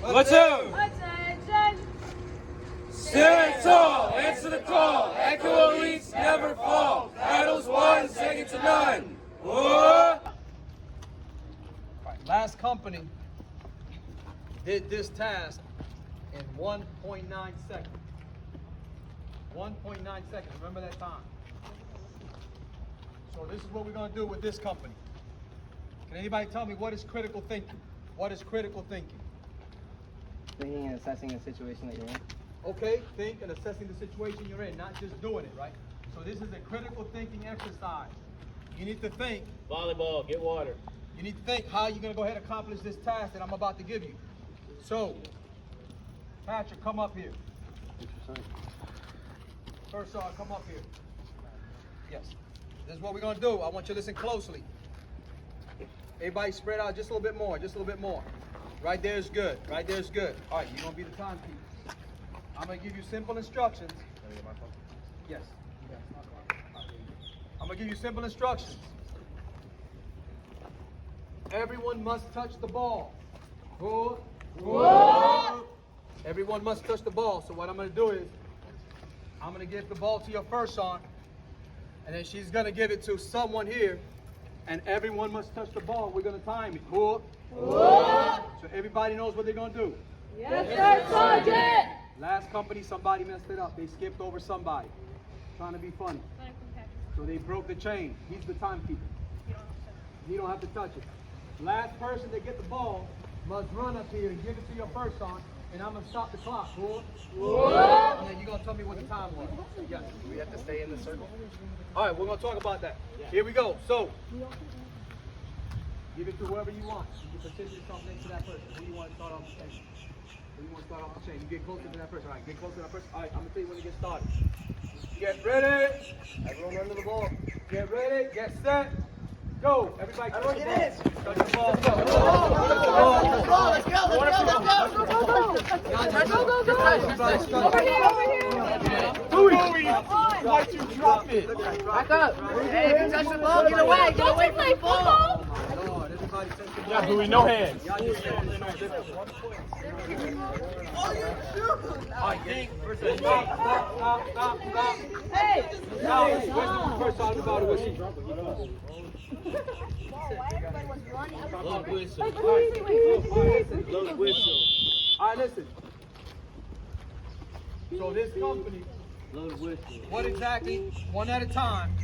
Platoon! Attention! Stand tall, answer the call. Echo elites never fall. Battles won, second to none. Whoa! Last company did this task in 1.9 seconds. 1.9 seconds, remember that time. So this is what we're gonna do with this company. Can anybody tell me what is critical thinking? What is critical thinking? Thinking and assessing the situation that you're in. Okay, think and assessing the situation you're in, not just doing it, right? So this is a critical thinking exercise. You need to think. Volleyball, get water. You need to think how you're gonna go ahead and accomplish this task that I'm about to give you. So, Patrick, come up here. First off, come up here. Yes. This is what we're gonna do. I want you to listen closely. Everybody spread out just a little bit more, just a little bit more. Right there is good, right there is good. All right, you're gonna be the timekeeper. I'm gonna give you simple instructions. Yes. I'm gonna give you simple instructions. Everyone must touch the ball. Whoa. Whoa. Everyone must touch the ball. So what I'm gonna do is, I'm gonna give the ball to your first son, and then she's gonna give it to someone here, and everyone must touch the ball. We're gonna time it. Whoa. Whoa. So everybody knows what they're gonna do. Yes, sir, Sergeant! Last company, somebody messed it up. They skipped over somebody. Trying to be funny. So they broke the chain. He's the timekeeper. You don't have to touch it. Last person to get the ball must run up here and give it to your first son, and I'm going to stop the clock. Whoa. Whoa. And then you're going to tell me what the time was. Yes. Do we have to stay in the circle? All right, we're going to talk about that. Here we go. So, give it to whoever you want. You can position yourself next to that person. Who do you want to start off the chain? Who do you want to start off the chain? You get closer to that person. All right, get closer to that person. All right, I'm going to tell you when to get started. Get ready. Everyone run to the ball. Get ready. Get set. Go. Everybody touch the ball. Touch the ball. Let's go. Over here, over here! Why'd you drop it? Back up. Hey, if you touch the ball, get away. Get away from the ball. Lord, everybody touch the ball. Yeah, Louis, no hands. All right, gang. Stop. Hey! Now, first time about it, what's she? Load whistle. All right, Load whistle. all right, listen. So this company, Load whistle. what exactly, one at a time.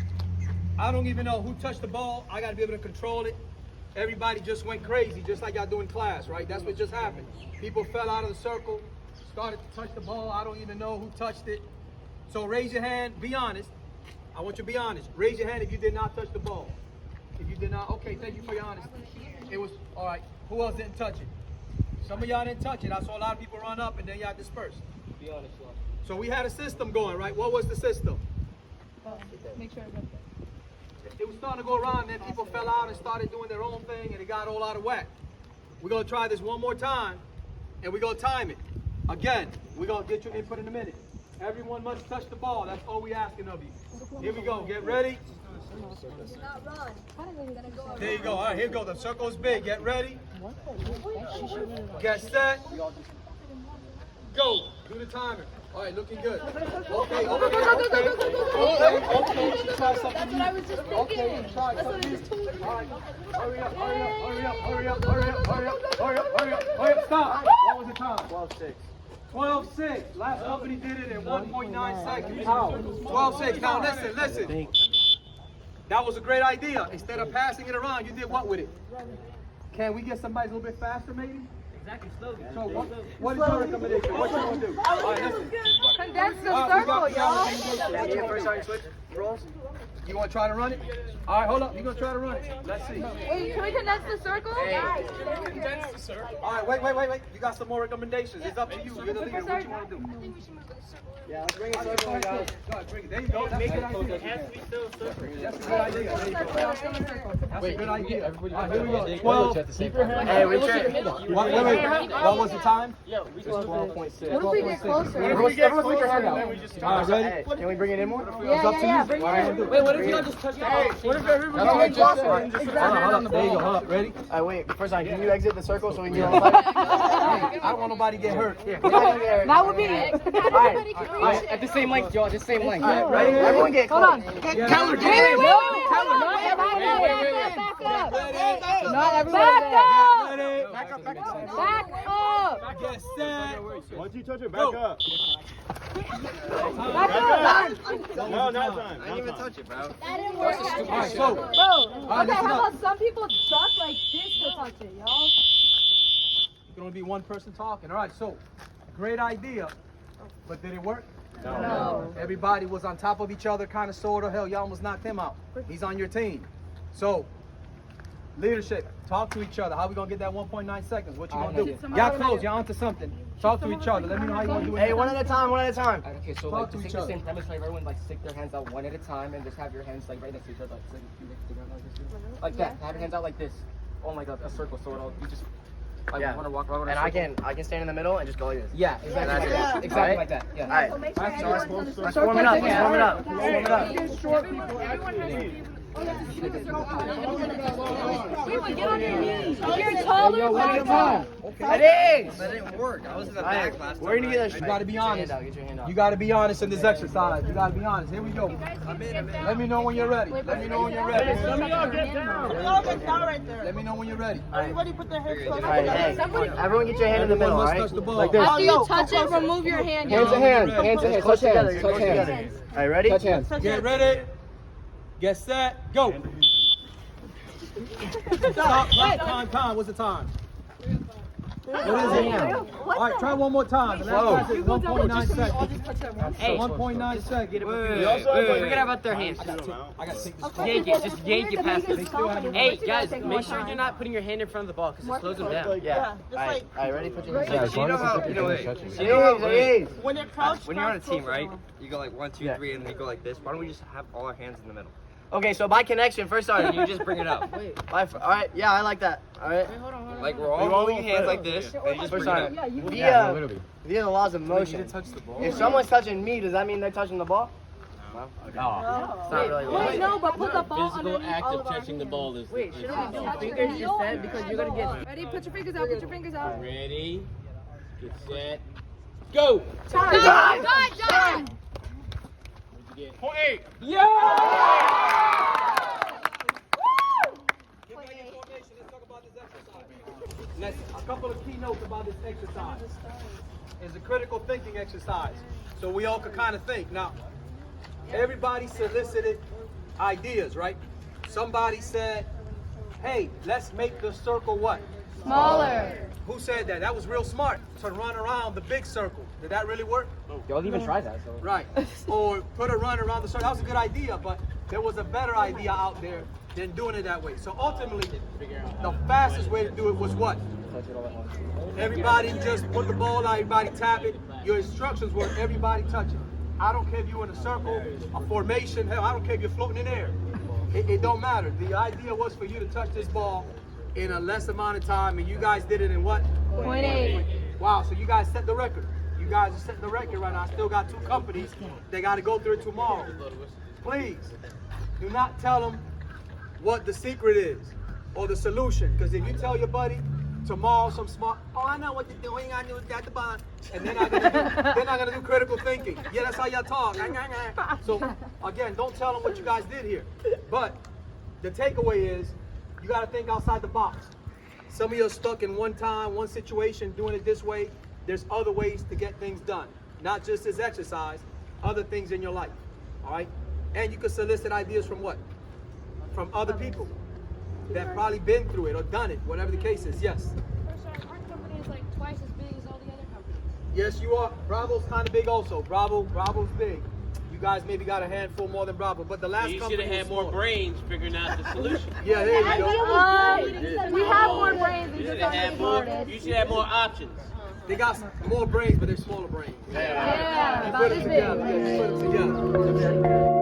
I don't even know who touched the ball. I got to be able to control it. Everybody just went crazy, just like y'all do in class, right? That's what just happened. People fell out of the circle, started to touch the ball. I don't even know who touched it. So raise your hand, be honest. I want you to be honest. Raise your hand if you did not touch the ball. If you did not, okay, thank you for your honesty. It was, all right, who else didn't touch it? Some of y'all didn't touch it. I saw a lot of people run up and then y'all dispersed. Be honest, son. So we had a system going, right? What was the system? Make sure I got that. It was starting to go around, then people fell out and started doing their own thing, and it got all out of whack. We're going to try this one more time, and we're going to time it. Again, we're going to get your input in a minute. Everyone must touch the ball. That's all we're asking of you. Here we go. Get ready. There you go. All right, here we go. The circle's big. Get ready. Get set. Go. Do the timer. All right, looking good. Okay, over here. Okay. Try something new. Okay, try something new. All right. Hurry up. Stop. What was the time? 12-6. 12-6. Last company did it in 1.9 seconds. 12-6. Now listen. That was a great idea. Instead of passing it around, you did what with it? Can we get somebody a little bit faster, maybe? Exactly, slowly. So what is your recommendation? What you want to do? All right, listen. Condense the circle, y'all. First time switch rolls. You want to try to run it? All right, hold up. You're going to try to run it. Let's see. Wait, can we condense the circle? All right, wait. You got some more recommendations. It's up to you. You're the leader. What you want to do? Yeah, let's bring it circle, guys. Go ahead, bring it. There you go. That's a good idea. It has to be still circle. That's a good idea. There you go. That's a good idea. All right, here we go. 12. Hey, we check. Wait. What was the time? 12.6. What if we get closer? Everyone put your hand out. All right, ready? Hey, can we bring it in more? Yeah. Bring it in. Wait, what if y'all just touch the ball? What if everybody Hold on. There you go. Hold up. Ready? Wait, first time, can you exit the circle so we can get on the I don't want nobody to get hurt. That would be it. Alright, at the same length, Joe. At the same length. Alright, ready? Everyone get Hold on. Keller, Wait. Not everyone. Back up. Back up. Get set. Once you touch it, back up. Back up. No, not time. I didn't even touch it, bro. That didn't work. Alright, so. Bro, Alright, okay, listen how up. about some people duck like this to touch it, y'all? There can only be one person talking. All right, so great idea, but did it work? No. Everybody was on top of each other, kind of, sort of. Hell, y'all almost knocked him out. He's on your team. So, leadership, talk to each other. How we gonna get that 1.9 seconds? What you gonna do? Y'all close. Y'all onto something. Talk to each other. Let me know how you wanna do it. Hey, one at a time. Okay, so Talk like to to each take the other. same premise, like everyone like stick their hands out one at a time and just have your hands like right next to each other, like that. Have your hands out like this, on like a circle, sort of. You just like Yeah. want to walk around. And I can stand in the middle and just go like this. Yeah, exactly. Like that. Exactly like that. Yeah. Alright. So make sure everyone's on the Let's warm it up. Let's warm it up. Let's warm it up. Everyone has to be. Get on your knees. You're taller. Ready? That didn't work. I was in the back last time. We're gonna get You gotta be honest. Get your hand out. You gotta be honest in this exercise. You gotta be honest. Here we go. Let me know when you're ready. Let me know when you're ready. Let me all get down. Let me know when you're ready. Alright, hey, everyone get your hand in the middle, Let's alright? touch the ball. Like this. After you touch it, remove your hand. Hands to hand. Hands to hand. Close Touch hands. together. Touch Close hands. together. Alright, ready? Touch hands. Get ready. Get set. Go. Stop. Time. What's the time? What is it? All right, try one more time. The last time is 1.9 seconds. Hey. 1.9 seconds. Forget about their hands. I gotta take this. Yank it. Just yank it past it. Hey, guys, make sure you're not putting your hand in front of the ball because it slows them down. Yeah. Alright, ready? Put your hands You know how, you know, when when you're on a team, right? You go like 1, 2, 3, and we go like this. Why don't we just have all our hands in the middle? Okay, so by connection, first And start. you just bring it up. Alright, yeah, I like that. Alright. Like we're all holding hands like this, and you just bring First it start. up. Via the laws of motion. If someone's touching me, does that mean they're touching the ball? No. It's not really. Wait, no, but put the ball Physical underneath act all of of our touching the hands. ball is. Wait, should we do fingers instead? Because you're gonna get. Ready? Put your fingers out. Put your fingers out. Ready, get set, go! John. Next, a couple of keynotes about this exercise. It's a critical thinking exercise, so we all can kind of think. Now, everybody solicited ideas, right? Somebody said, hey, let's make the circle what? Smaller. Who said that? That was real smart, to run around the big circle. Did that really work? Y'all even try that. So. Right. Or put a run around the circle. That was a good idea, but there was a better idea out there than doing it that way. So ultimately, the fastest way to do it was what? Touch it all at once. Everybody just put the ball out, everybody tap it. Your instructions were everybody touch it. I don't care if you're in a circle, a formation, hell, I don't care if you're floating in air. It don't matter. The idea was for you to touch this ball in a less amount of time, and you guys did it in what? 0.8. Wow, so you guys set the record. You guys are setting the record right now. I still got 2 companies that got to go through it tomorrow. Please, do not tell them what the secret is or the solution. Because if you tell your buddy tomorrow some smart, oh, I know what you're doing, I knew that the bond, and they're not gonna do critical thinking. Yeah, that's how y'all talk. So again, don't tell them what you guys did here. But the takeaway is you got to think outside the box. Some of you are stuck in one situation, doing it this way. There's other ways to get things done. Not just this exercise, other things in your life. All right? And you can solicit ideas from what? From other people that probably been through it or done it, whatever the case is. Yes? Our company is like twice as big as all the other companies. Yes, you are. Bravo's kind of big also. Bravo's big. You guys maybe got a handful more than Bravo, but the last You should company have was had more smaller. brains figuring out the solution. Yeah, there you go. We have more brains. You should have had more. You should have more options. They got more brains, but they're smaller brains. Yeah, You about put this them big. together. Yeah, you put them together.